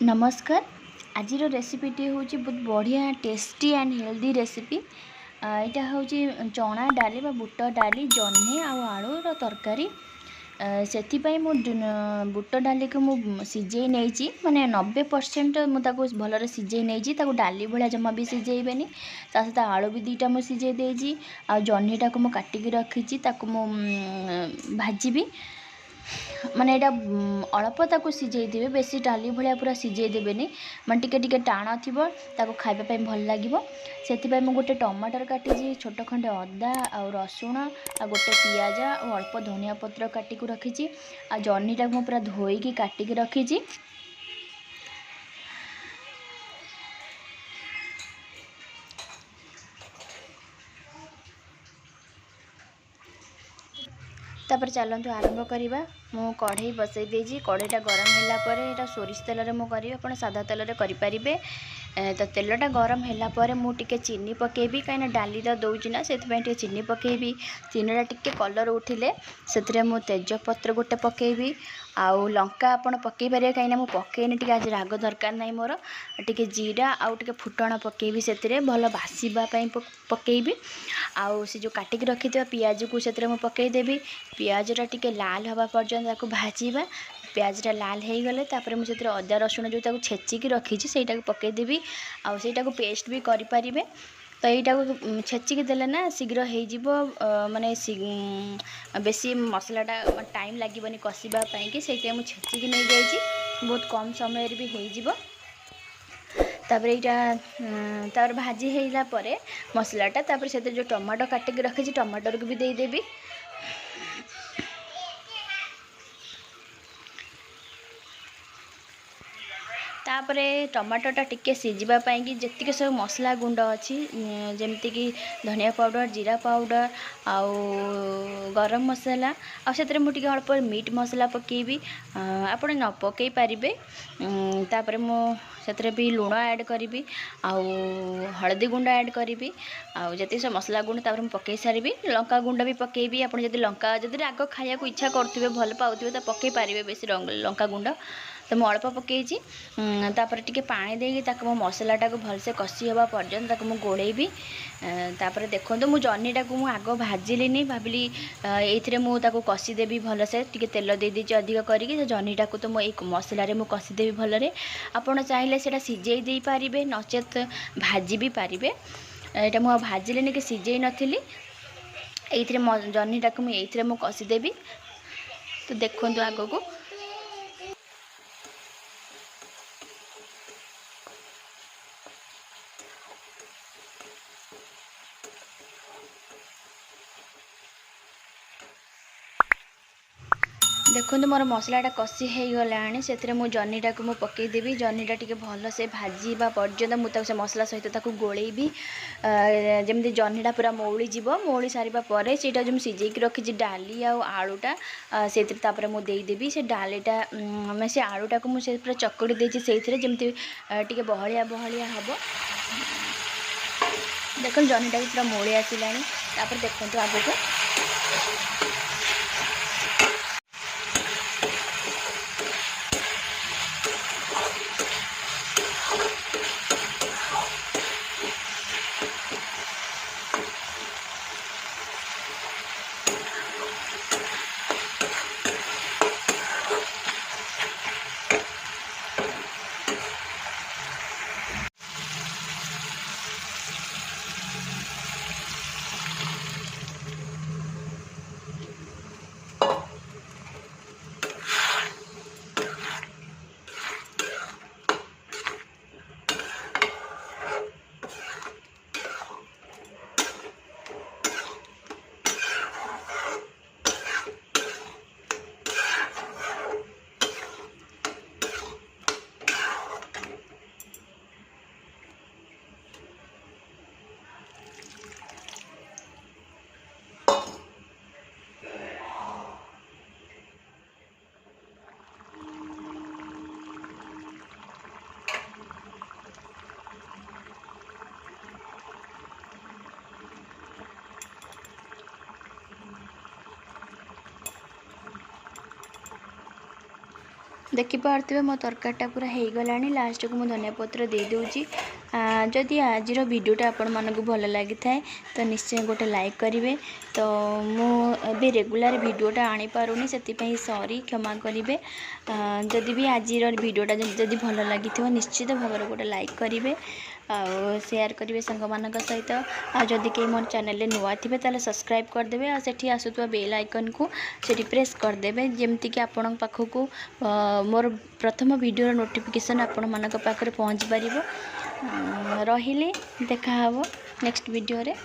नमस्कार। आज रेसिपीटी हूँ बहुत बढ़िया टेस्टी एंड हेल्दी रेसिपी। यहाँ हूँ चना डाली बुट डाली जह्नी आलूर तरकारी। से बुट डाली को मु सिझे नहीं माने 90% मुझे भलरे सिझे नहीं डाली भाया जमा भी सिझेबेनी। सहित आलू भी 2टा मुझे सिझे देजी आ जह्नीटा को मुझे काटिकी रखी भाजी माने एटा अल्प ताको सिझे देबे बेसी डाली भलिया पूरा सिझे देबेनी माने टिके टिके टाण थिबो ताको खाइबा पई भल लागिवो। सेति पई मु गोटे टमाटर काटिजी छोट खंडे अदा आ रसुण आ गोटे पियाज आ अल्प धनिया पत्र काटिकु रखिजी आ जह्नीटा मु पूरा धोईकी काटिकी रखिजी। तापर चलतु आरंभ करवा। मु कढ़ई बसई देजी कढ़ईटा गरम होला परे एटा सोरिष तेल मु करी आपण सादा तेल रे करि परिबे। तो तेलटा गरम होला परे मु टिके चीनी पकेबी कहीं डाली तो दौची ना से चीनी पकेबी। चीनीटा टिके कलर उठिले से मु तेजपत्र गोटे पकेबी आउ लंका आपण पकई पारे कहीं मु पकेनी टिके आज राग दरकार नहीं मोर टिके जीरा आउ टिके फुटण पकेबी से भल बासीबा पकेबी। आउ से जो काटिक रखि पियाज को से मु पकई देबी। पियाजटा टिके लाल हवा पर्यंत भाजीबा। पियाजटा लाल हो गले तापर मुझे अदा रसुण जो छेचिकी रखी से पकईदेवी आईटा को पेस्ट भी करें। तो यहाँ को छेचिकी देले ना शीघ्र हो माने बेसी मसलाटा टाइम लगे कषापी कि मुझे छेचिकी नहीं जाइए बहुत कम समय भी हो। तापर यहाँ तार भाजी होला परे मसलाटा तापर से जो टमाटो काटिक रखी टमाटर को भी देदेवी। तापरे टमाटोटा टिके सिझापी कि जी सब मसला गुंड अच्छी जमती कि धनिया पाउडर जीरा पाउडर आउ गरम मसला आते मुझे अल्प मीट मसला पकेबी आपड़ न पकई पारे। तापर मुझे भी लुण ऐड करी आउ हलदी गुंड ऐड करी आउ जी सब मसला गुंड तापर पकई सारी लंका गुंड भी पकेबी। आप लंका जब राग खाया इच्छा करुवे भल पाऊे तो पकई पारे बेसी लंका गुंड तो मुझे अल्प पकईची। तापर टिके पानी देकी मो मसलाटा को भलसे कषि हवा पर्यंत मु गोलेबी। तापर देखो मु जह्नीटा को आग भाजिली भाविली ये मुझे कषिदेवी भलसे टिके तेल दे दीजिए अधिक करके जह्नीटा को तो मो मसलारे मु कषिदेवी भलरे। आपड़ चाहिए से सिझे दे पारे नचेत भाजी भी पारे। यहाँ मुझे भाजिली कि सिझे नी ये जह्नीटा को मुझे मु कषिदेवी। तो देखो आग को देखो मोर मसलाटा कषि हो गला से जह्नीटा को पकईदेवी। जह्नीटा टी भल से भाजवा पर्यंत मुझे मसला सहित गोलेबी जमी जह्नीटा पूरा मौली जीव। मौली सारा पर से जो सिझेक रखी डाली आलूटा से मुदेदेवी। से डालीटा से आलूटा को मुझे पूरा चकड़ी देती से जमी टी बहलिया बहलिया हम। देख जह्नीटा भी पूरा मौली आसला। देखो आग को देखिपे मो तरकारीटा पूरा हो गला। लास्ट को मुझे धनिया पत्र दे दूँगी। जदि आज भिडियोटा आपण मानक भल लगी थाए तो निश्चय गोटे लाइक करेंगे। तो मुझे रेगुलर भिडियोटा आनी पारुनी से सॉरी क्षमा करेंगे। जदि भी आज भिडियोटा जदि भल लगी निश्चित भाव गोटे लाइक करेंगे शेयर करेंगे सांग मान सहित। जदि कहीं मोर चैनल नुआ थे ताले सब्सक्राइब करदे आठी आसुवा बेल आइकन को से प्रेस करदे जमती कि आपण पाखक मोर प्रथम वीडियो नोटिफिकेशन आपण मानक पाखरे पहुँच पारिबो। रहिले देखा हबो नेक्स्ट वीडियो रे।